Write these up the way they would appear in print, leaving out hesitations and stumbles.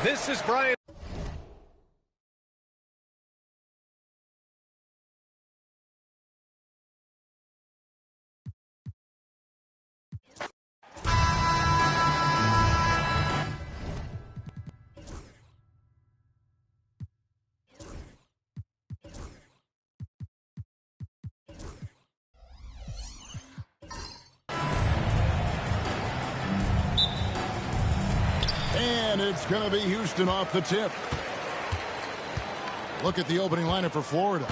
This is Brian. And it's going to be Houston off the tip. Look at the opening lineup for Florida.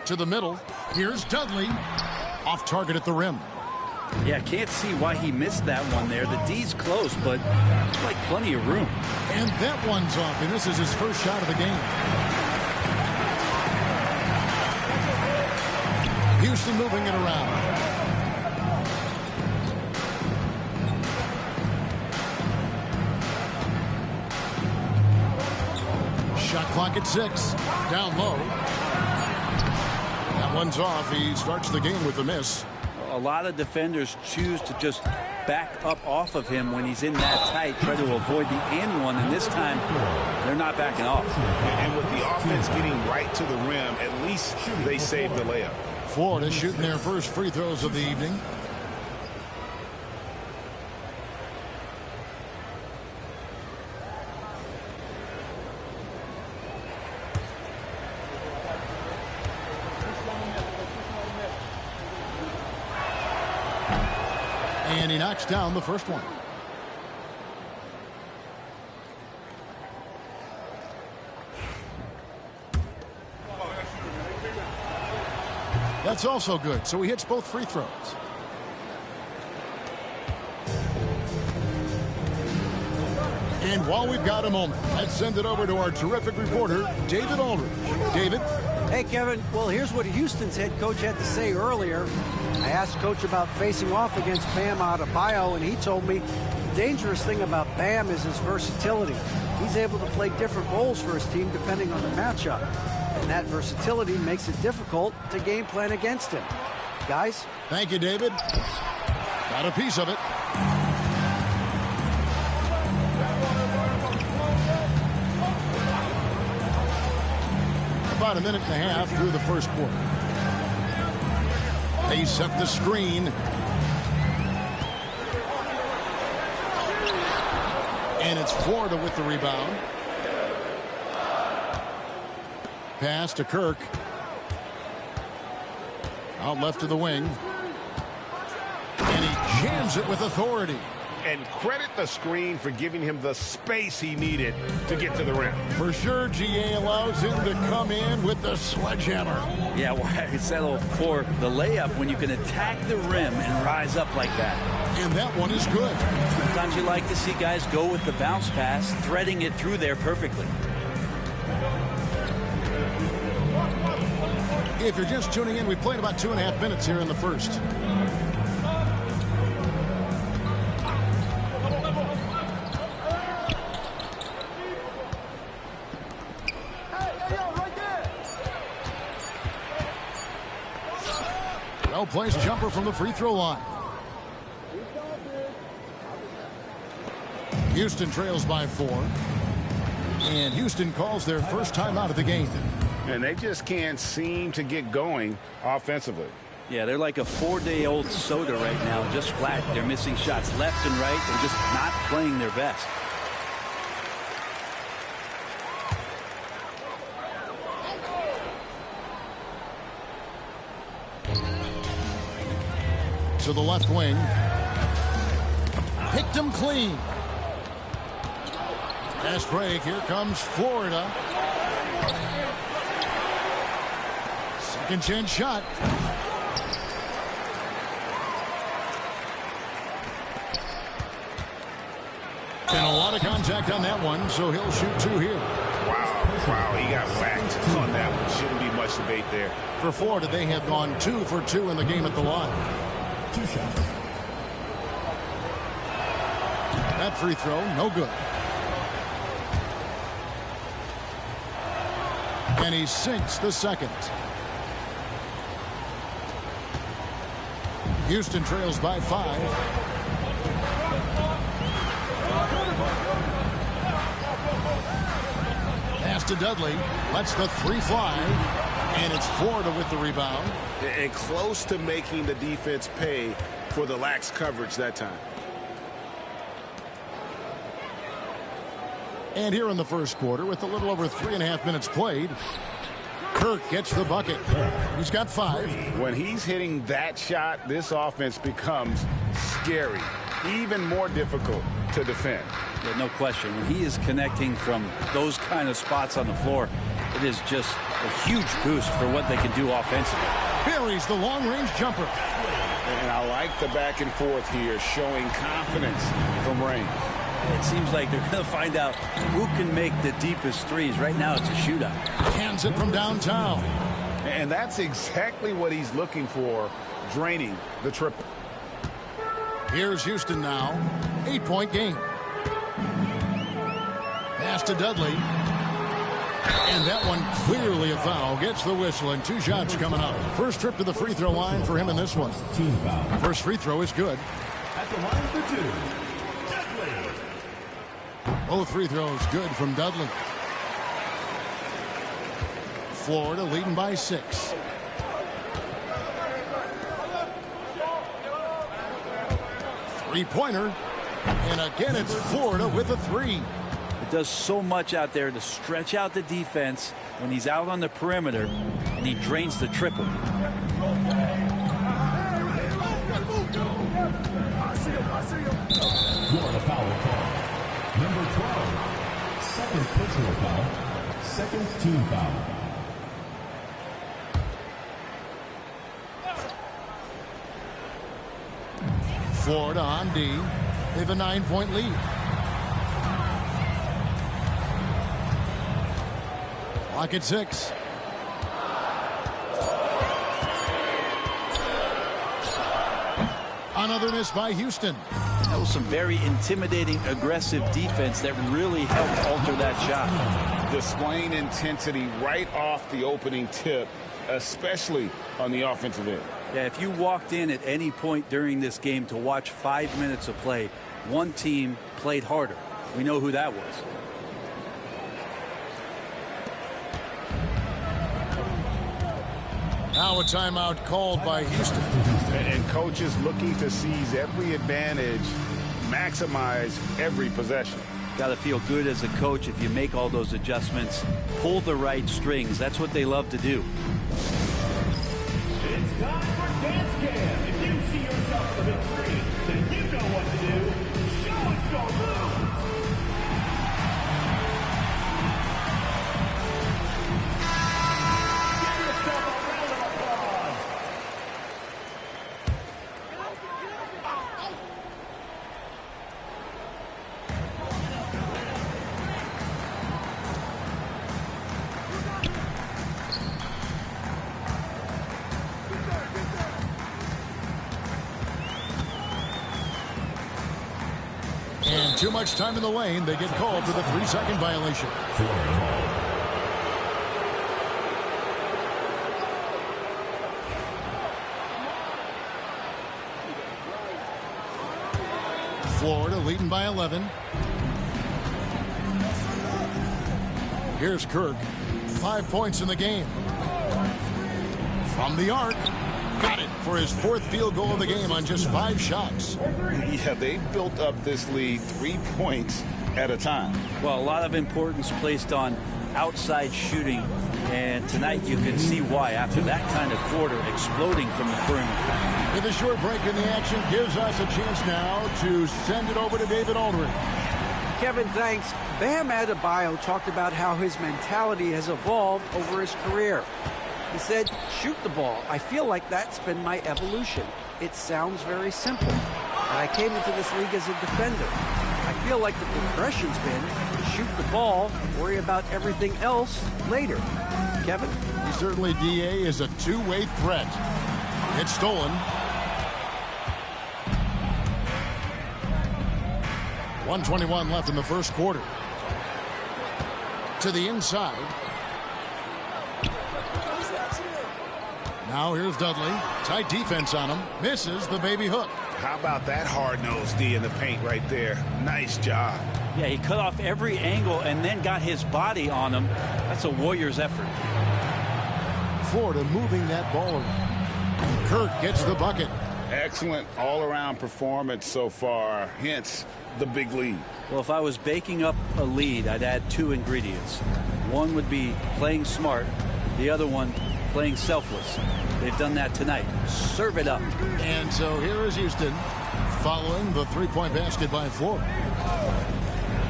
To the middle. Here's Dudley. Off target at the rim. Yeah, can't see why he missed that one there. The D's close, but it's like plenty of room. And that one's off, and this is his first shot of the game. Houston moving it around. Shot clock at 6. Down low. That one's off. He starts the game with a miss. A lot of defenders choose to just back up off of him when he's in that tight, try to avoid the and one, and this time they're not backing off. And with the offense getting right to the rim, at least they saved the layup. Florida shooting their first free throws of the evening. And he knocks down the first one. That's also good. So he hits both free throws. And while we've got a moment, let's send it over to our terrific reporter, David Aldridge. David? Hey, Kevin. Well, here's what Houston's head coach had to say earlier. I asked Coach about facing off against Bam Adebayo, and he told me the dangerous thing about Bam is his versatility. He's able to play different roles for his team depending on the matchup. And that versatility makes it difficult to game plan against him. Guys? Thank you, David. Got a piece of it. About a minute and a half through the first quarter. They set the screen. And it's Florida with the rebound. Pass to Kirk. Out left to the wing. And he jams it with authority. And credit the screen for giving him the space he needed to get to the rim. For sure, GA allows him to come in with the sledgehammer. Yeah, well, I settle for the layup when you can attack the rim and rise up like that. And that one is good. Sometimes you like to see guys go with the bounce pass, threading it through there perfectly. If you're just tuning in, we played about 2.5 minutes here in the first. Well-placed jumper from the free throw line. Houston trails by 4. And Houston calls their first time out of the game. And they just can't seem to get going offensively. Yeah, they're like a 4-day-old soda right now, just flat. They're missing shots left and right. They're just not playing their best. To the left wing. Picked him clean. Fast break. Here comes Florida. Second chance shot. And a lot of contact on that one, so he'll shoot 2 here. Wow, he got whacked on that one. Shouldn't be much debate there. For Florida, they have gone 2 for 2 in the game at the line. 2 shots. That free throw, no good. And he sinks the second. Houston trails by 5. to Dudley. Lets the three fly. And it's Florida with the rebound. And close to making the defense pay for the lax coverage that time. And here in the first quarter, with a little over 3.5 minutes played, Kirk gets the bucket. He's got 5. When he's hitting that shot, this offense becomes scary, even more difficult to defend. Yeah, no question. When he is connecting from those kind of spots on the floor, it is just a huge boost for what they can do offensively. Buries the long-range jumper. And I like the back and forth here, showing confidence from range. It seems like they're going to find out who can make the deepest threes. Right now, it's a shootout. Hands it from downtown. And that's exactly what he's looking for, draining the triple. Here's Houston now. 8-point game. Pass to Dudley. And that one clearly a foul. Gets the whistle, and 2 shots coming up. First trip to the free throw line for him in this one. First free throw is good. At the line for 2, Dudley. Both free throws good from Dudley. Florida leading by 6. Three-pointer. And again, it's Florida with a 3. It does so much out there to stretch out the defense when he's out on the perimeter, and he drains the triple. Florida foul call. Number 12. Second personal foul. Second team foul. Florida on D. They have a 9-point lead. Clock at 6. Another miss by Houston. That was some very intimidating, aggressive defense that really helped alter that shot. Displaying intensity right off the opening tip, especially on the offensive end. Yeah, if you walked in at any point during this game to watch 5 minutes of play, one team played harder. We know who that was. Now a timeout called by Houston. And coaches looking to seize every advantage, maximize every possession. Got to feel good as a coach if you make all those adjustments, pull the right strings. That's what they love to do. It's time for Dance Cam. If you see yourself on the big screen, then you know what to do. Show us your moves. Give yourself a round of applause. And too much time in the lane. They get called for the 3-second violation. Florida leading by 11. Here's Kirk. 5 points in the game. From the arc. Got it for his 4th field goal of the game on just 5 shots. Yeah, they've built up this lead 3 points at a time. Well, a lot of importance placed on outside shooting, and tonight you can see why after that kind of quarter exploding from the perimeter. With a short break in the action gives us a chance now to send it over to David Aldridge. Kevin, thanks. Bam Adebayo talked about how his mentality has evolved over his career. He said, shoot the ball. I feel like that's been my evolution. It sounds very simple. And I came into this league as a defender. I feel like the progression's been shoot the ball, worry about everything else later. Kevin? Certainly, DA is a two-way threat. It's stolen. .121 left in the first quarter. To the inside. Now here's Dudley. Tight defense on him. Misses the baby hook. How about that hard-nosed D in the paint right there? Nice job. Yeah, he cut off every angle and then got his body on him. That's a Warriors effort. Florida moving that ball around. Kirk gets the bucket. Excellent all-around performance so far, hence the big lead. Well, if I was baking up a lead, I'd add two ingredients. One would be playing smart. The other one, playing selfless. They've done that tonight. Serve it up. And so here is Houston following the three-point basket by Florida.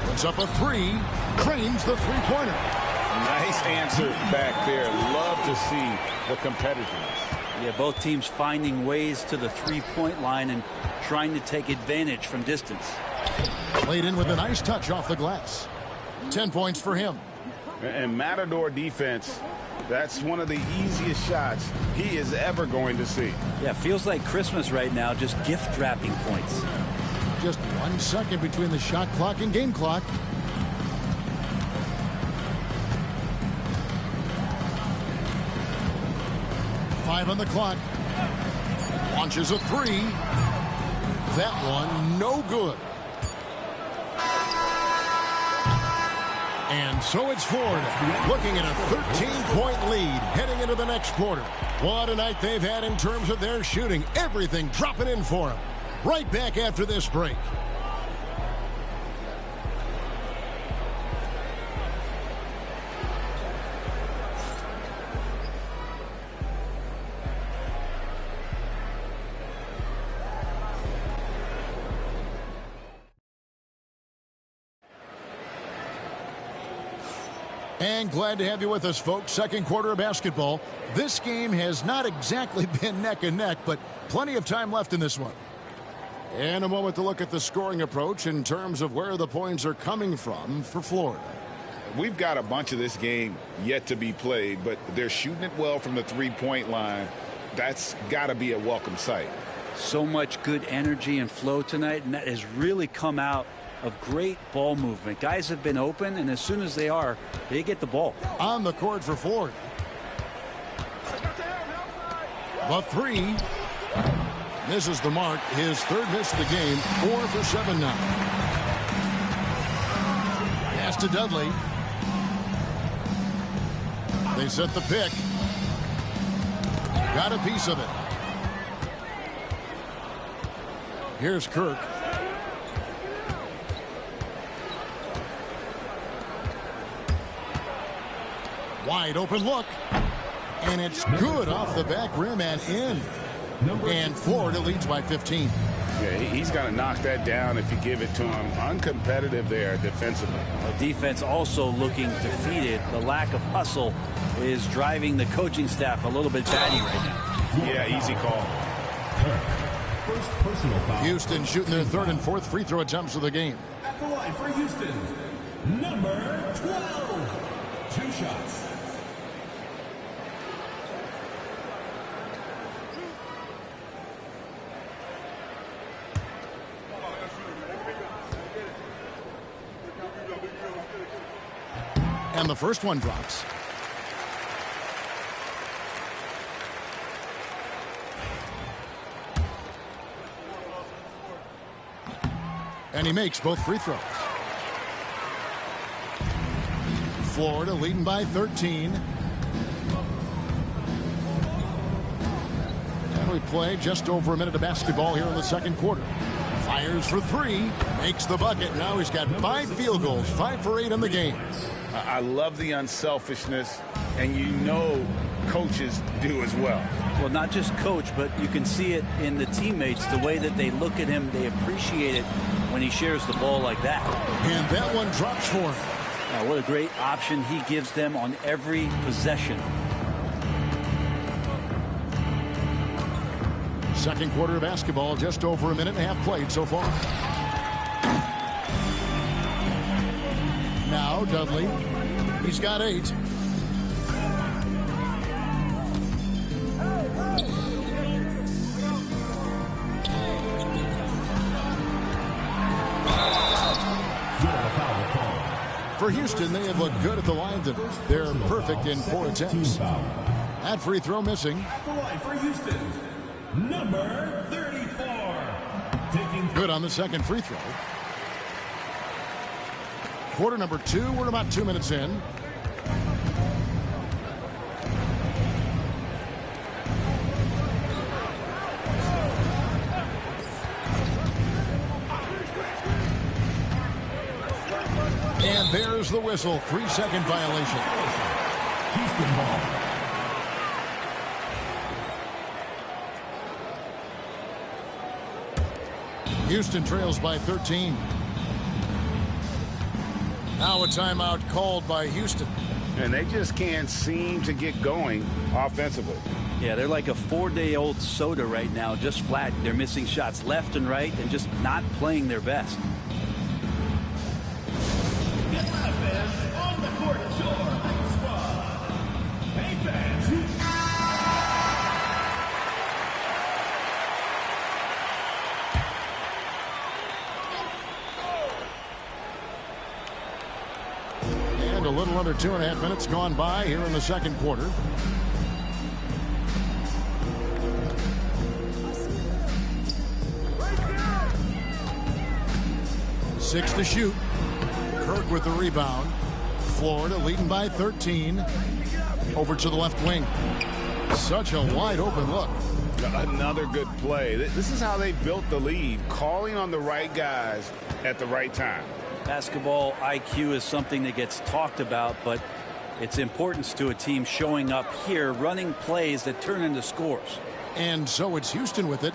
Puts up a three. Cranes the three-pointer. Nice answer back there. Love to see the competitiveness. Yeah, both teams finding ways to the three-point line and trying to take advantage from distance. Played in with a nice touch off the glass. 10 points for him. And Matador defense, that's one of the easiest shots he is ever going to see. Yeah, feels like Christmas right now, just gift wrapping points. Just 1 second between the shot clock and game clock. Five on the clock. Launches a three. That one no good. And so it's Florida looking at a 13-point lead heading into the next quarter. What a night they've had in terms of their shooting. Everything dropping in for them. Right back after this break. And glad to have you with us, folks. Second quarter of basketball. This game has not exactly been neck and neck, but plenty of time left in this one. And a moment to look at the scoring approach in terms of where the points are coming from for Florida. We've got a bunch of this game yet to be played, but they're shooting it well from the three-point line. That's got to be a welcome sight. So much good energy and flow tonight, and that has really come out of great ball movement. Guys have been open, and as soon as they are, they get the ball. On the court for Florida. The three. Misses the mark. His third miss of the game. 4 for 7 now. Pass to Dudley. They set the pick. Got a piece of it. Here's Kirk. Wide open look. And it's good off the back rim and in. And Florida leads by 15. Yeah, he's going to knock that down if you give it to him. Uncompetitive there defensively. The defense also looking defeated. The lack of hustle is driving the coaching staff a little bit batty right now. Yeah, easy call. First personal foul. Houston shooting their third and fourth free throw attempts of the game. At the line for Houston, number 12. 2 shots. And the first one drops. And he makes both free throws. Florida leading by 13. And we play just over a minute of basketball here in the second quarter. Fires for three. Makes the bucket. Now he's got 5 field goals. 5 for 8 in the game. I love the unselfishness, and you know coaches do as well. Well, not just coach, but you can see it in the teammates, the way that they look at him. They appreciate it when he shares the ball like that. And that one drops for him. What a great option he gives them on every possession. Second quarter of basketball, just over a minute and a half played so far. Now Dudley. He's got 8. For Houston, they have looked good at the line. They're perfect in 4 attempts. That free throw missing. At the line for Houston, number 34. Good on the second free throw. Quarter number 2. We're about 2 minutes in. And there's the whistle. 3-second violation. Houston ball. Houston trails by 13. Now a timeout called by Houston. And they just can't seem to get going offensively. Yeah, they're like a 4-day-old soda right now, just flat. They're missing shots left and right and just not playing their best. Get live fans on the court, your squad. Hey fans, And a little under 2.5 minutes gone by here in the second quarter. Six to shoot. Kirk with the rebound. Florida leading by 13. Over to the left wing. Such a wide open look. Another good play. This is how they built the lead, calling on the right guys at the right time. Basketball IQ is something that gets talked about, but its importance to a team showing up here, running plays that turn into scores. And so it's Houston with it,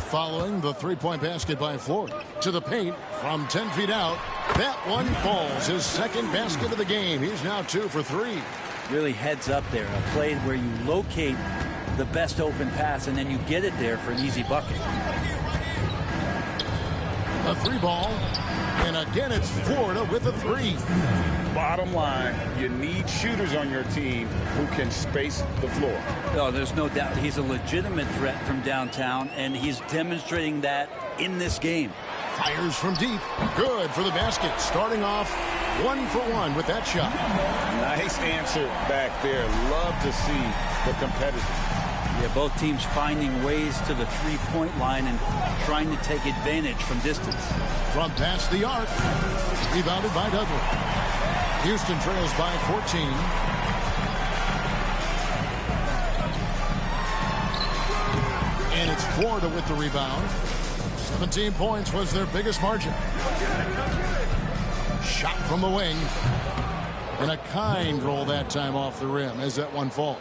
following the three-point basket by Florida. To the paint from 10 feet out. That one falls. His second basket of the game. He's now 2 for 3. Really heads up there. A play where you locate the best open pass and then you get it there for an easy bucket. A 3-ball. And again, it's Florida with a 3. Bottom line, you need shooters on your team who can space the floor. No, there's no doubt he's a legitimate threat from downtown, and he's demonstrating that in this game. Fires from deep. Good for the basket. Starting off 1 for 1 with that shot. Nice answer back there. Love to see the competitors. Yeah, both teams finding ways to the three-point line and trying to take advantage from distance. From past the arc. Rebounded by Dudley. Houston trails by 14. And it's Florida with the rebound. 17 points was their biggest margin. Shot from the wing. And a kind roll that time off the rim as that one falls.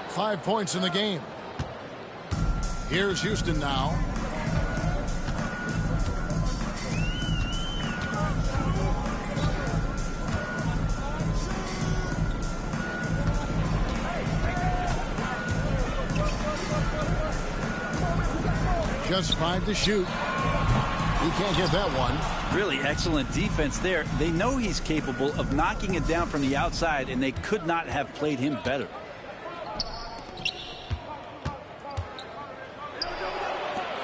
5 points in the game. Here's Houston now. Just 5 to shoot. He can't get that one. Really excellent defense there. They know he's capable of knocking it down from the outside, and they could not have played him better.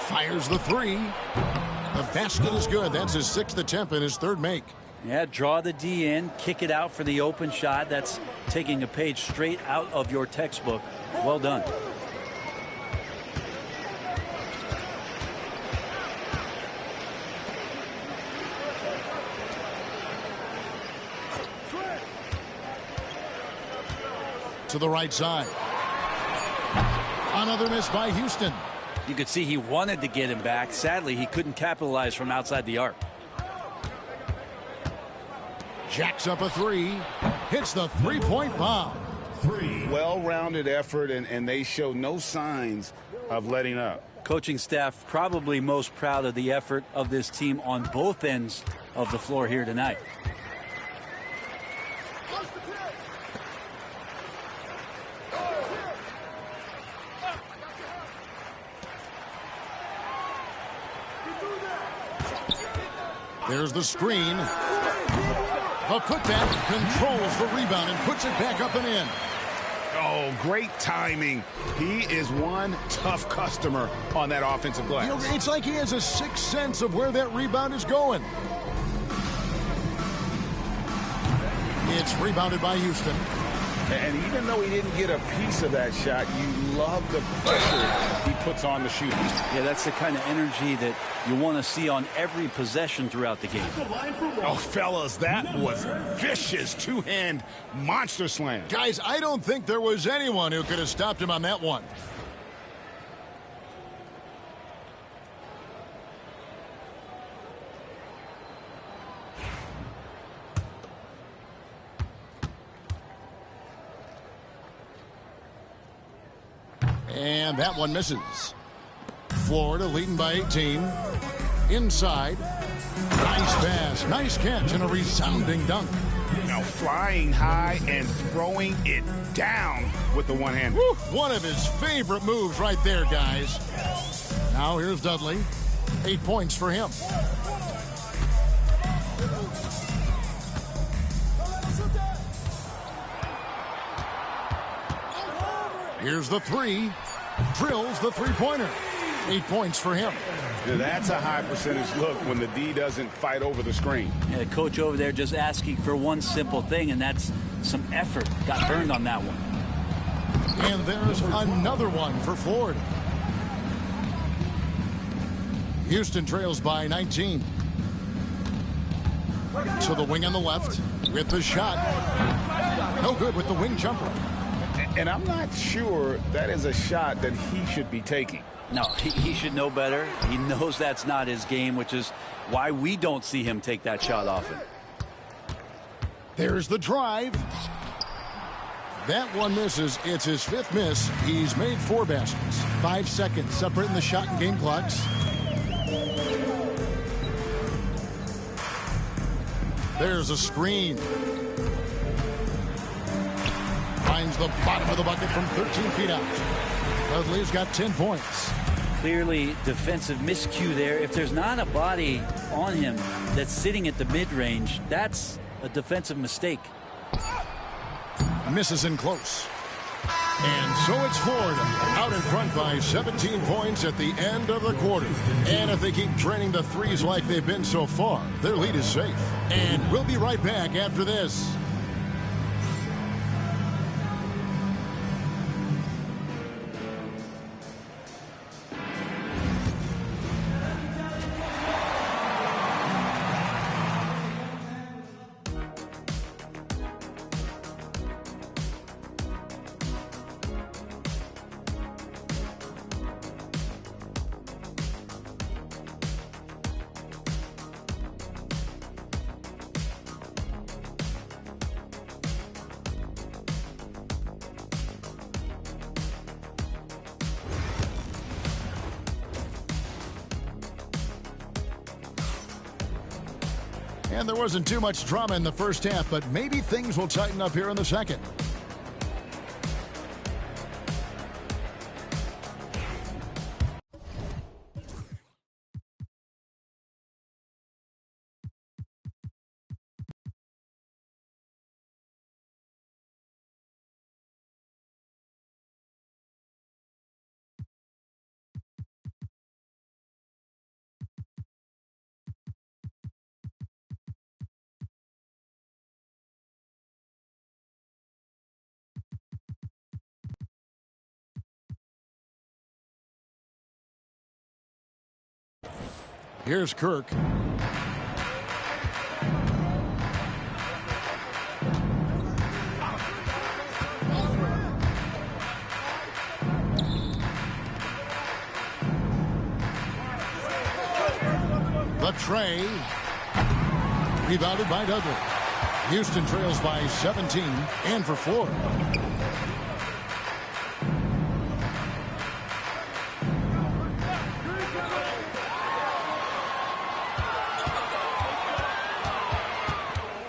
Fires the 3. The basket is good. That's his 6th attempt and his 3rd make. Yeah, draw the D in, kick it out for the open shot. That's taking a page straight out of your textbook. Well done. To the right side. Another miss by Houston. You could see he wanted to get him back. Sadly, he couldn't capitalize from outside the arc. Jacks up a 3. Hits the 3-point bomb. Well-rounded effort, and they show no signs of letting up. Coaching staff probably most proud of the effort of this team on both ends of the floor here tonight. There's the screen. A putback controls the rebound and puts it back up and in. Oh, great timing. He is one tough customer on that offensive glass. You know, it's like he has a sixth sense of where that rebound is going. It's rebounded by Houston. And even though he didn't get a piece of that shot, you love the pressure he puts on the shooters. Yeah, that's the kind of energy that you want to see on every possession throughout the game. Oh, fellas, that was vicious two-hand monster slam. Guys, I don't think there was anyone who could have stopped him on that one. And that one misses. Florida leading by 18. Inside. Nice pass, nice catch, and a resounding dunk. Now flying high and throwing it down with the one hand. Woo, one of his favorite moves right there, guys. Now here's Dudley. 8 points for him. Here's the three. Drills the three-pointer. 8 points for him. Now that's a high percentage look when the D doesn't fight over the screen. Yeah, coach over there just asking for one simple thing, and that's some effort. Got burned on that one. And there's another one for Florida. Houston trails by 19. So the wing on the left with the shot. No good with the wing jumper. And I'm not sure that is a shot that he should be taking. No, he should know better. He knows that's not his game, which is why we don't see him take that shot often. There's the drive. That one misses. It's his fifth miss. He's made 4 baskets. 5 seconds separating the shot and game clocks. There's a screen. Finds the bottom of the bucket from 13 feet out. Dudley's got 10 points. Clearly defensive miscue there. If there's not a body on him that's sitting at the mid-range, that's a defensive mistake. Misses in close. And so it's Florida out in front by 17 points at the end of the quarter. And if they keep draining the threes like they've been so far, their lead is safe. And we'll be right back after this. And there wasn't too much drama in the first half, but maybe things will tighten up here in the second. Here's Kirk. The tray. Rebounded by Dudley. Houston trails by 17 and for 4.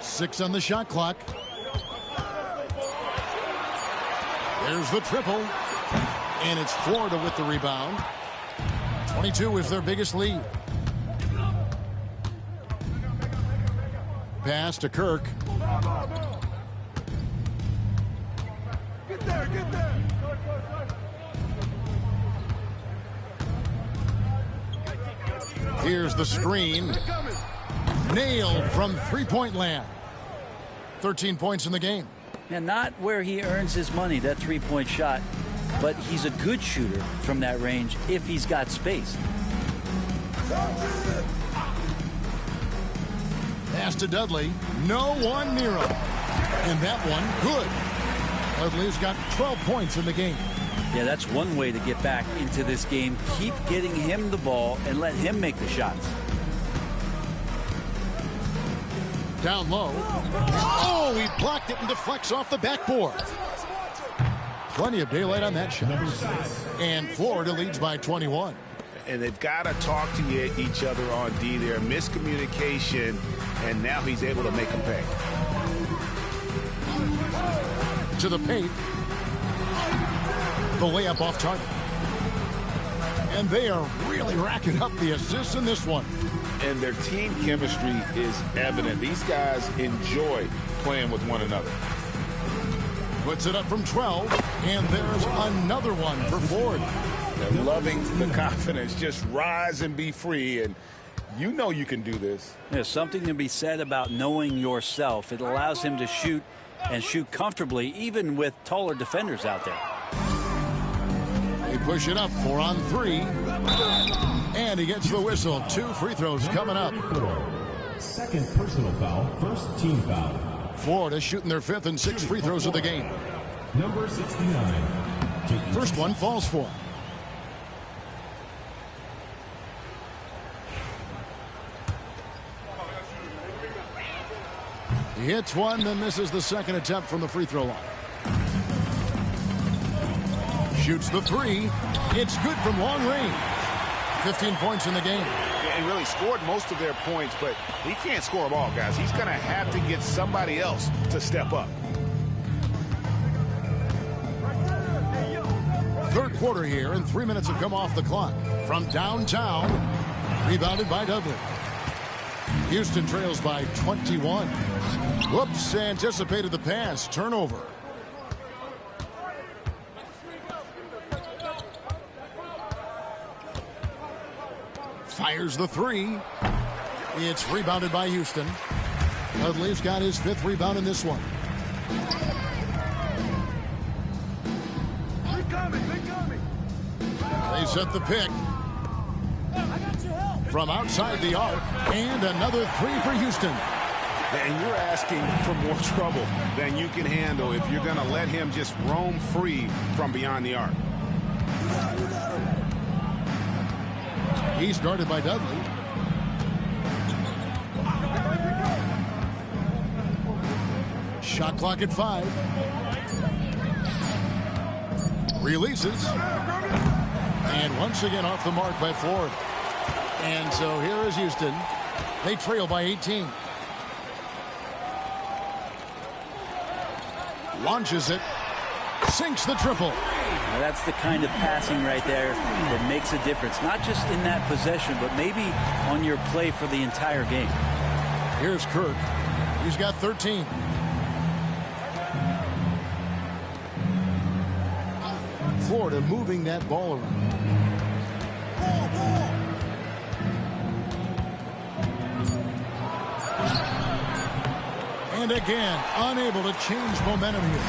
Six on the shot clock. There's the triple. And it's Florida with the rebound. 22 is their biggest lead. Pass to Kirk. Get there, get there. Here's the screen. Nailed from three-point land. 13 points in the game. And not where he earns his money, that three-point shot. but he's a good shooter from that range if he's got space. Pass to Dudley. No one near him. And that one, good. Dudley's got 12 points in the game. Yeah, that's one way to get back into this game. Keep getting him the ball and let him make the shots. Down low. Oh, he blocked it and deflects off the backboard. Plenty of daylight on that shot. And Florida leads by 21. And they've got to talk to each other on D there. Miscommunication, and now he's able to make them pay. To the paint. The layup off target. And they are really racking up the assists in this one. And their team chemistry is evident. These guys enjoy playing with one another. Puts it up from 12, and there's another one for Ford. They're loving the confidence. Just rise and be free, and you know you can do this. There's something to be said about knowing yourself. It allows him to shoot and shoot comfortably, even with taller defenders out there. They push it up, 4 on 3. And he gets the whistle. 2 free throws coming up. Second personal foul, first team foul. Florida shooting their 5th and 6th free throws of the game. Number 69. First one falls for him. He hits one, then misses the second attempt from the free throw line. Shoots the 3. It's good from long range. 15 points in the game. Yeah, he really scored most of their points, but he can't score them all, guys. He's going to have to get somebody else to step up. Third quarter here, and 3 minutes have come off the clock. From downtown, rebounded by Dudley. Houston trails by 21. Whoops, anticipated the pass. Turnover. Fires the 3. It's rebounded by Houston. Dudley's got his 5th rebound in this one. They set the pick. From outside the arc, and another 3 for Houston. And you're asking for more trouble than you can handle if you're going to let him just roam free from beyond the arc. He's guarded by Dudley. Shot clock at 5. Releases. And once again off the mark by Ford. And so here is Houston. They trail by 18. Launches it. Sinks the triple. Now that's the kind of passing right there that makes a difference. Not just in that possession, but maybe on your play for the entire game. Here's Kirk. He's got 13. Florida moving that ball around. And again, unable to change momentum here.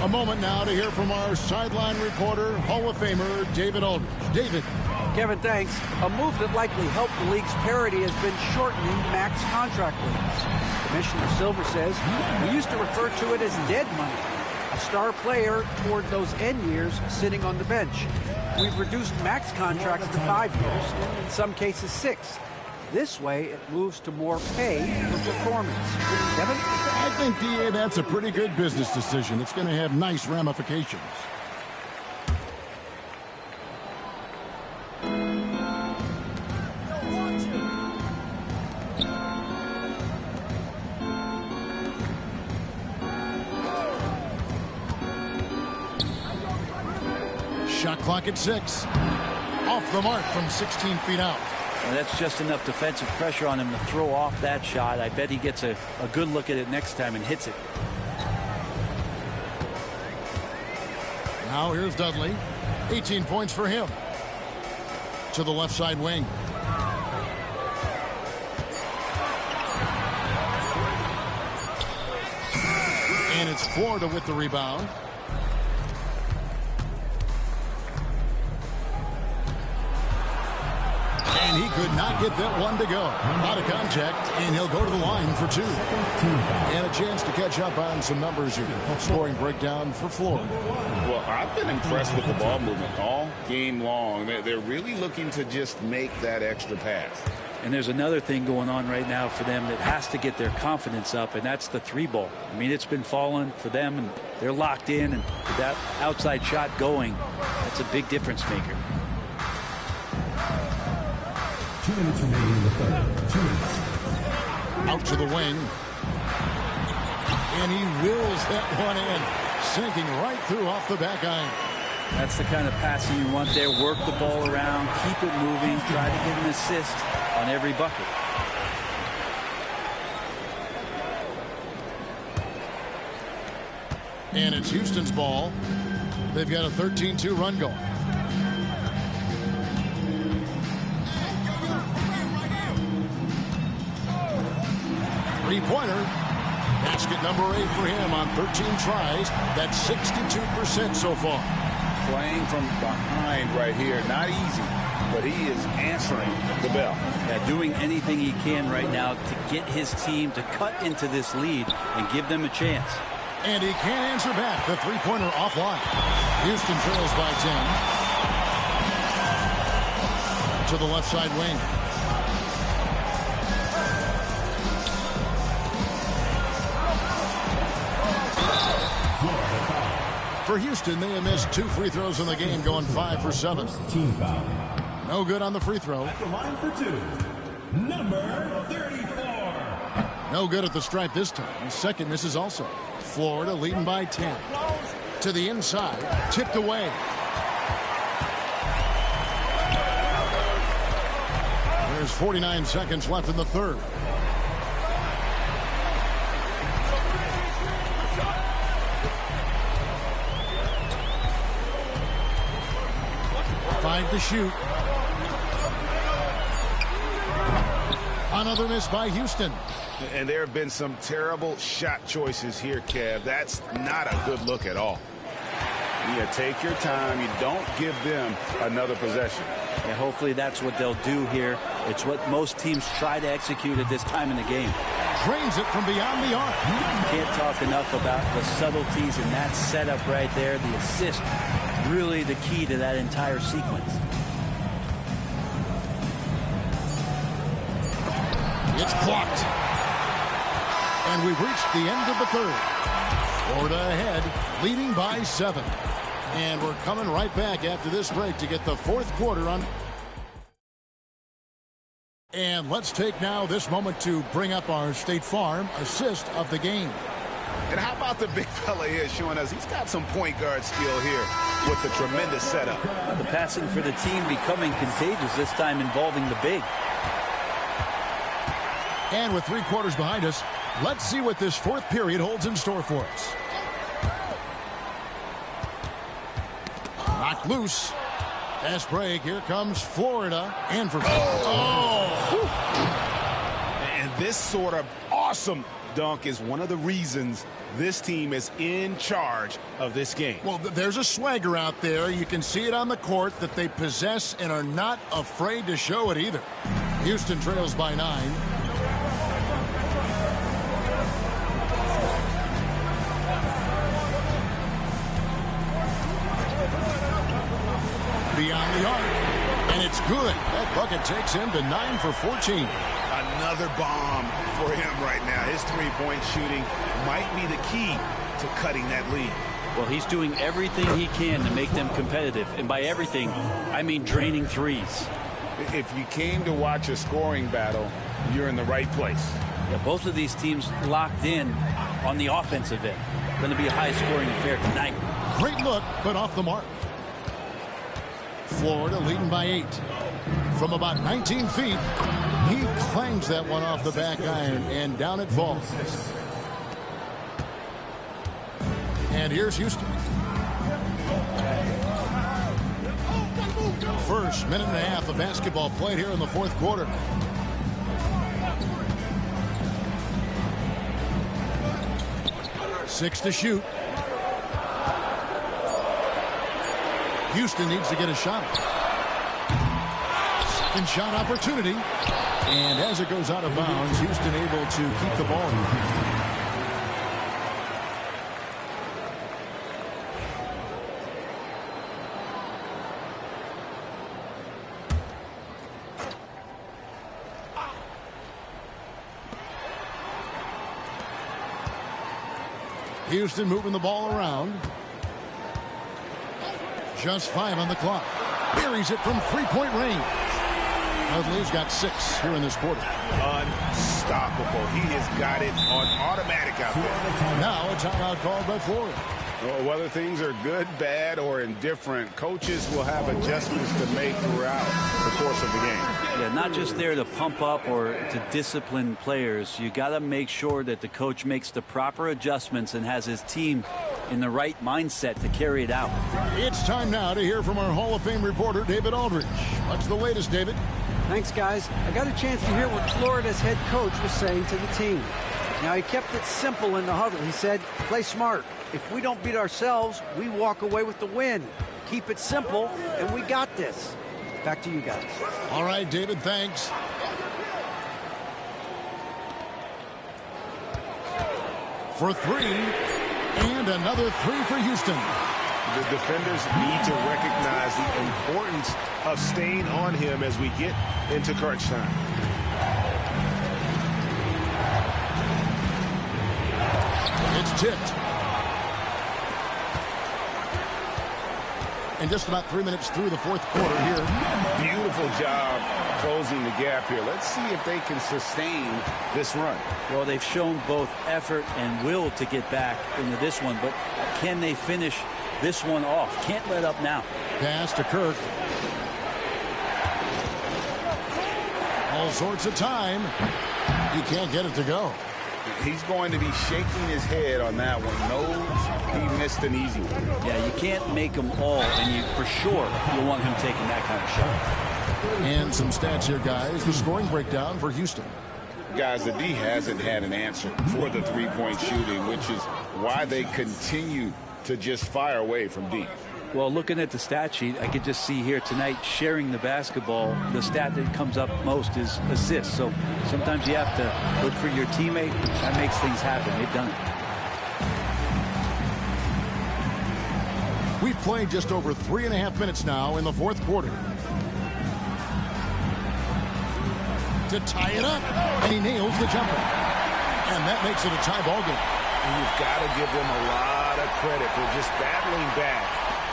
A moment now to hear from our sideline reporter, Hall of Famer David Aldridge. David. Kevin, thanks. A move that likely helped the league's parity has been shortening max contract leagues. Commissioner Silver says we used to refer to it as dead money. A star player toward those end years sitting on the bench. We've reduced max contracts to 5 years, and in some cases 6. This way, it moves to more pay for performance. Kevin? I think, DA, that's a pretty good business decision. It's going to have nice ramifications. Shot clock at 6. Off the mark from 16 feet out. And that's just enough defensive pressure on him to throw off that shot. I bet he gets a good look at it next time and hits it. Now here's Dudley. 18 points for him. To the left side wing. And it's Florida with the rebound. could not get that one to go. Out of contact, and he'll go to the line for 2. And a chance to catch up on some numbers here. Scoring breakdown for Florida. Well, I've been impressed with the ball movement all game long. They're really looking to just make that extra pass. And there's another thing going on right now for them that has to get their confidence up, and that's the 3-ball. I mean, it's been falling for them, and they're locked in, and with that outside shot going, that's a big difference maker. 2 minutes remaining in the third. 2 minutes. Out to the wing. And he wills that one in, sinking right through off the back iron. That's the kind of passing you want there. Work the ball around, keep it moving, try to get an assist on every bucket. And it's Houston's ball. They've got a 13-2 run going. Three-pointer. Basket number 8 for him on 13 tries. That's 62% so far. Playing from behind right here. Not easy, but he is answering the bell. Yeah, doing anything he can right now to get his team to cut into this lead and give them a chance. And he can't answer back. The three-pointer offline. Houston trails by 10. To the left side wing. For Houston, they have missed 2 free throws in the game, going 5 for 7. Team foul. No good on the free throw. At the line for 2. Number 34. No good at the stripe this time. Second misses also. Florida leading by 10. To the inside. Tipped away. There's 49 seconds left in the third. Five to shoot. Another miss by Houston. And there have been some terrible shot choices here, Kev. That's not a good look at all. You take your time. You don't give them another possession. And hopefully that's what they'll do here. It's what most teams try to execute at this time in the game. Drains it from beyond the arc. Can't talk enough about the subtleties in that setup right there. The assist, really the key to that entire sequence. It's blocked. And we've reached the end of the third. Florida ahead, leading by 7. And we're coming right back after this break to get the fourth quarter on. And let's take now this moment to bring up our State Farm assist of the game. And how about the big fella here showing us he's got some point guard skill here with the tremendous setup. The passing for the team becoming contagious, this time involving the big. And with 3 quarters behind us, let's see what this fourth period holds in store for us. Knocked loose. Fast break. Here comes Florida. And for... And this sort of awesome dunk is one of the reasons this team is in charge of this game. Well, there's a swagger out there. You can see it on the court that they possess and are not afraid to show it either. Houston trails by 9. Beyond the arc, and it's good. That bucket takes him to 9 for 14. Another bomb for him right now. His three-point shooting might be the key to cutting that lead. Well, he's doing everything he can to make them competitive. And by everything, I mean draining threes. If you came to watch a scoring battle, you're in the right place. Yeah, both of these teams locked in on the offensive end. Going to be a high-scoring affair tonight. Great look, but off the mark. Florida leading by 8. From about 19 feet, he clangs that one off the back iron, and down it falls. And here's Houston. First minute and a half of basketball played here in the fourth quarter. Six to shoot. Houston needs to get a shot. Second shot opportunity. And as it goes out of bounds, Houston able to keep the ball here. Houston moving the ball around. Just 5 on the clock. Buries it from three-point range. Dudley's got 6 here in this quarter. Unstoppable. He has got it on automatic out there. Now a timeout called by Florida. Well, whether things are good, bad, or indifferent, coaches will have adjustments to make throughout the course of the game. Yeah, not just there to pump up or to discipline players. You got to make sure that the coach makes the proper adjustments and has his team in the right mindset to carry it out. It's time now to hear from our Hall of Fame reporter, David Aldridge. What's the latest, David? Thanks, guys. I got a chance to hear what Florida's head coach was saying to the team. Now, he kept it simple in the huddle. He said, play smart. If we don't beat ourselves, we walk away with the win. Keep it simple, and we got this. Back to you guys. All right, David, thanks. For 3, and another 3 for Houston. The defenders need to recognize the importance of staying on him as we get into crunch time. It's tipped. And just about 3 minutes through the fourth quarter here. Beautiful job closing the gap here. Let's see if they can sustain this run. Well, they've shown both effort and will to get back into this one, but can they finish this one off? Can't let up now. Pass to Kirk. All sorts of time. You can't get it to go. He's going to be shaking his head on that one. Knows he missed an easy one. Yeah, you can't make them all, and you for sure you want him taking that kind of shot. And some stats here, guys. The scoring breakdown for Houston. Guys, the D hasn't had an answer for the three-point shooting, which is why they continue to just fire away from deep. Well, looking at the stat sheet, I could just see here tonight sharing the basketball. The stat that comes up most is assists. So sometimes you have to look for your teammate. That makes things happen. They've done it. We've played just over 3.5 minutes now in the fourth quarter. To tie it up, and he nails the jumper. And that makes it a tie ball game. And you've got to give them a lot of credit for just battling back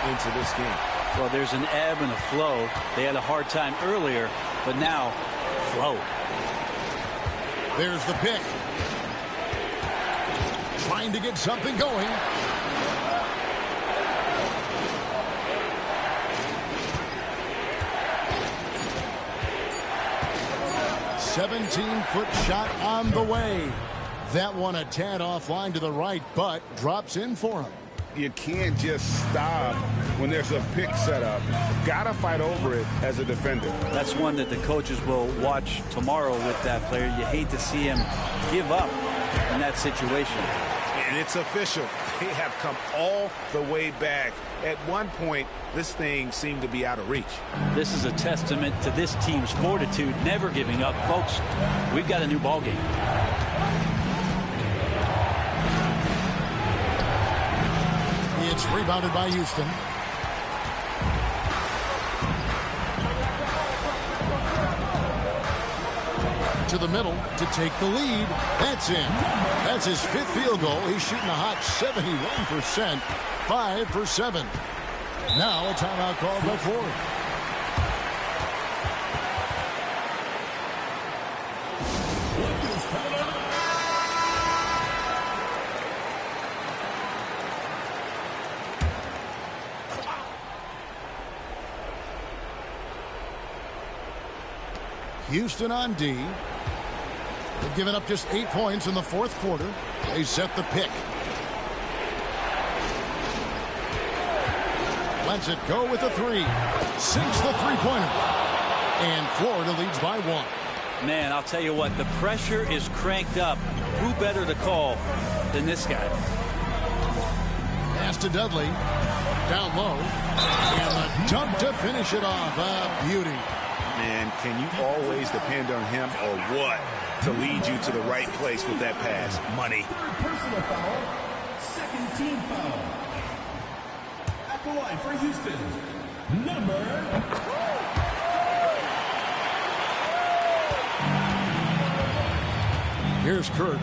into this game. Well, there's an ebb and a flow. They had a hard time earlier, but now flow. There's the pick. Trying to get something going. "17-foot shot on the way." That one a tad offline to the right, but drops in for him. You can't just stop when there's a pick set up. Gotta fight over it as a defender. That's one that the coaches will watch tomorrow with that player. You hate to see him give up in that situation. And it's official. They have come all the way back. At one point, this thing seemed to be out of reach. This is a testament to this team's fortitude, never giving up. Folks, we've got a new ball game. It's rebounded by Houston. To the middle to take the lead. That's in. That's his 5th field goal. He's shooting a hot 71%. 5 for 7. Now a timeout called by Florida. Houston on D. They've given up just 8 points in the fourth quarter. They set the pick. Lets it go with the 3. Sinks the three-pointer. And Florida leads by 1. Man, I'll tell you what, the pressure is cranked up. Who better to call than this guy? Pass to Dudley. Down low. And a dunk to finish it off. A beauty. And can you always depend on him or what to lead you to the right place with that pass? Money. Third personal foul. Second team foul. At the line for Houston, number... Here's Kirk.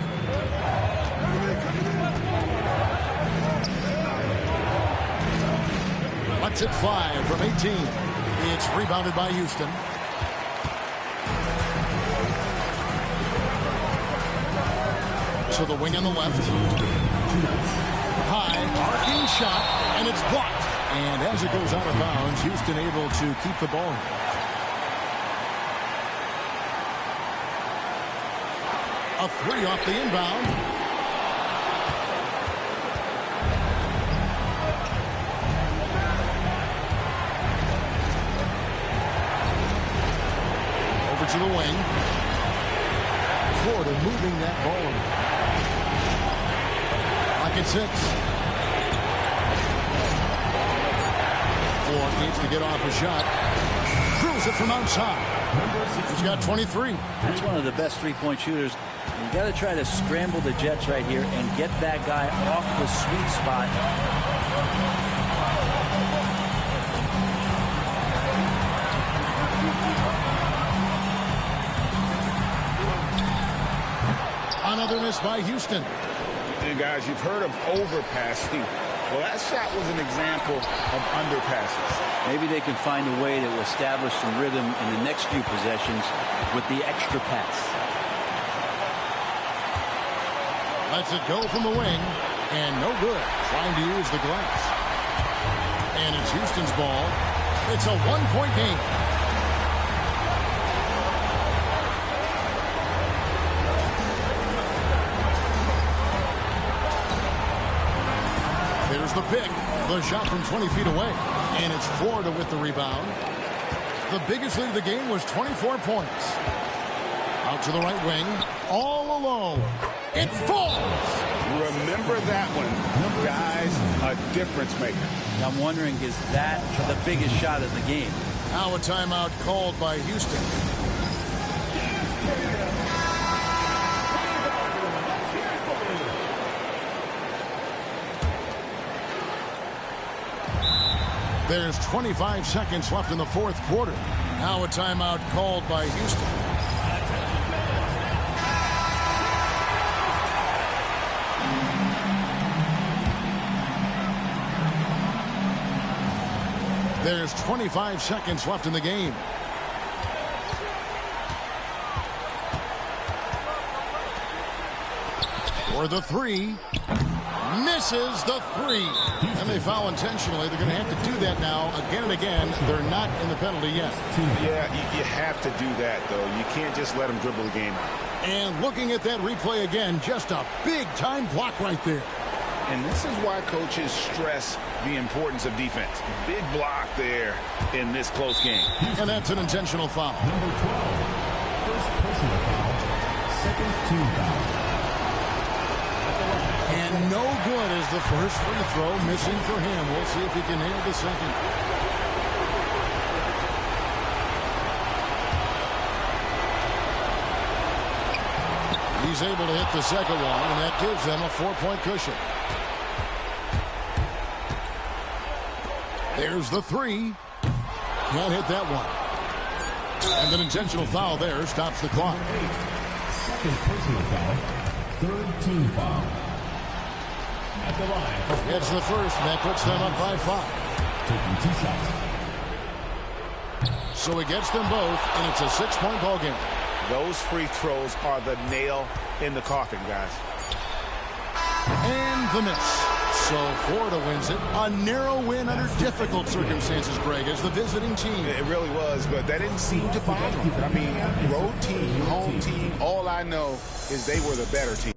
Lets it fly from 18. It's rebounded by Houston. To the wing on the left. High, arcing shot, and it's blocked. And as it goes out of bounds, Houston able to keep the ball. A three off the inbound. Over to the wing. Florida moving that ball. Lock at 6. Ford needs to get off a shot. Throws it from outside. He's got 23. He's one of the best three-point shooters. You got to try to scramble the Jets right here and get that guy off the sweet spot. Another miss by Houston. And guys, you've heard of overpassing. Well, that shot was an example of underpasses. Maybe they can find a way to establish some rhythm in the next few possessions with the extra pass. Lets it go from the wing, and no good. Trying to use the glass. And it's Houston's ball. It's a one-point game. There's the pick. The shot from 20 feet away. And it's Florida with the rebound. The biggest lead of the game was 24 points. Out to the right wing. All alone. It falls. Remember that one, guys, a difference maker. I'm wondering, is that the biggest shot of the game? Now a timeout called by Houston. There's 25 seconds left in the fourth quarter. Now a timeout called by Houston. There's 25 seconds left in the game. For the three. Misses the three. And they foul intentionally. They're going to have to do that now again and again. They're not in the penalty yet. Yeah, you have to do that, though. You can't just let them dribble the game out. And looking at that replay again, just a big-time block right there. And this is why coaches stress the importance of defense. Big block there in this close game. And that's an intentional foul. Number 12. First personal foul. Second team foul. And no good is the first free throw, missing for him. We'll see if he can nail the second. He's able to hit the second one, and that gives them a 4-point cushion. There's the three. Can't hit that one. And an intentional foul there stops the clock. Second personal foul. Third team foul. At the line. It's the first, and that puts them up by 5. Taking 2 shots. So he gets them both, and it's a 6-point ball game. Those free throws are the nail in the coffin, guys. And the miss. So Florida wins it. A narrow win under difficult circumstances, Greg, as the visiting team. It really was, but that didn't seem to bother them. I mean, road team, home team, all I know is they were the better team.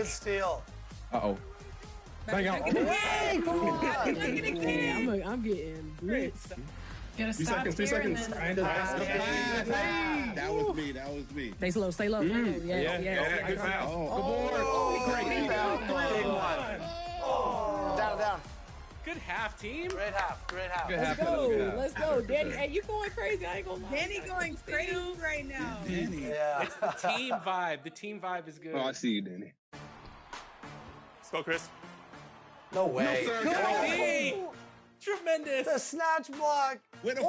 Good steal. Uh-oh. Bang out. I'm getting blitzed. Two seconds. That was me. Stay slow. Yeah, good foul. Great foul. Big one. Down. Good half, team. Great half. Let's go, Danny. Hey, you going crazy? I ain't gonna lie. Danny going crazy right now. Yeah. It's the team vibe. The team vibe is good. Oh, I see you, Danny. Let's go, Chris. No way. Tremendous. The snatch block. Where the